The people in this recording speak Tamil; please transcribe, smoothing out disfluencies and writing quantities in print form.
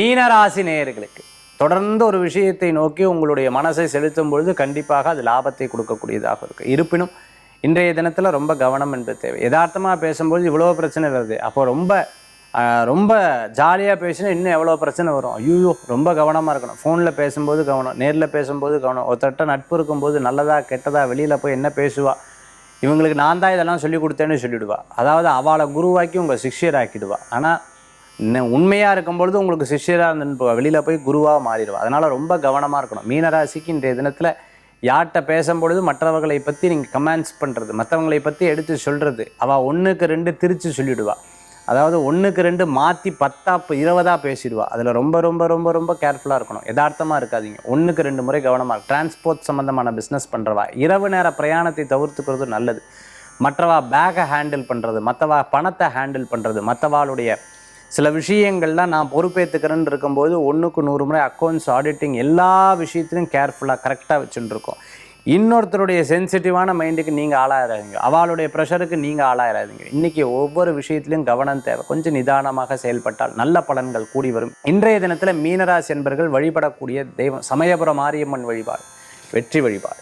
மீனராசி நேயர்களுக்கு தொடர்ந்து ஒரு விஷயத்தை நோக்கி உங்களுடைய மனசை செலுத்தும் பொழுது கண்டிப்பாக அது லாபத்தை கொடுக்கக்கூடியதாக இருக்கும். இருப்பினும் இன்றைய தினத்தில் ரொம்ப கவனம் என்பது தேவை. யதார்த்தமாக பேசும்போது இவ்வளோ பிரச்சனை வருது, அப்போ ரொம்ப ஜாலியாக பேசினா இன்னும் எவ்வளோ பிரச்சனை வரும். ஐயோ, ரொம்ப கவனமாக இருக்கணும். ஃபோனில் பேசும்போது கவனம், நேரில் பேசும்போது கவனம். ஒருத்தட்ட நட்பு இருக்கும்போது நல்லதா கெட்டதா வெளியில் போய் என்ன பேசுவா, இவங்களுக்கு நான் தான் இதெல்லாம் சொல்லி கொடுத்தேன்னு சொல்லிவிடுவா. அதாவது அவளை குருவாக்கி உங்கள் சிஷ்யராக்கிடுவா. ஆனால் உண்மையாக இருக்கும்பொழுது உங்களுக்கு சிஷ்யராக இருந்துன்னு வெளியில் போய் குருவாக மாறிடுவா. அதனால் ரொம்ப கவனமாக இருக்கணும். மீனராசிக்கு இன்றைய தினத்தில் யார்கிட்ட பேசும்பொழுது மற்றவர்களை பற்றி நீங்கள் கமெண்ட்ஸ் பண்ணுறது, மற்றவங்களை பற்றி எடுத்து சொல்கிறது, அவள் 1க்கு 2 திரித்து சொல்லிவிடுவா. அதாவது 1க்கு 2 மாற்றி 10 20 பேசிடுவா. அதில் ரொம்ப ரொம்ப ரொம்ப ரொம்ப கேர்ஃபுல்லாக இருக்கணும். யதார்த்தமாக இருக்காதீங்க. 1க்கு 2 முறை கவனமாக இருக்கும். டிரான்ஸ்போர்ட் சம்மந்தமான பிஸ்னஸ் பண்ணுறவா இரவு நேர பிரயாணத்தை தவிர்த்துக்கிறது நல்லது. மற்றவா பேக்கை ஹேண்டில் பண்ணுறது, மற்றவா பணத்தை ஹேண்டில் பண்ணுறது, மற்றவாளுடைய சில விஷயங்கள்லாம் நான் பொறுப்பேற்றுக்கிறேன்னு இருக்கும்போது 1க்கு 100 முறை அக்கௌண்ட்ஸ் ஆடிட்டிங் எல்லா விஷயத்துலையும் கேர்ஃபுல்லாக கரெக்டாக வச்சுட்டுருக்கோம். இன்னொருத்தருடைய சென்சிட்டிவான மைண்டுக்கு நீங்கள் ஆளாயிராதீங்க, அவளுடைய ப்ரெஷருக்கு நீங்கள் ஆளாயிராதீங்க. இன்றைக்கி ஒவ்வொரு விஷயத்துலையும் கவனம் தேவை. கொஞ்சம் நிதானமாக செயல்பட்டால் நல்ல பலன்கள் கூடி வரும். இன்றைய தினத்தில் மீனராசி என்பர்கள் வழிபடக்கூடிய தெய்வம் சமயபுரம் மாரியம்மன் வழிபாடு வெற்றி வழிபாடு.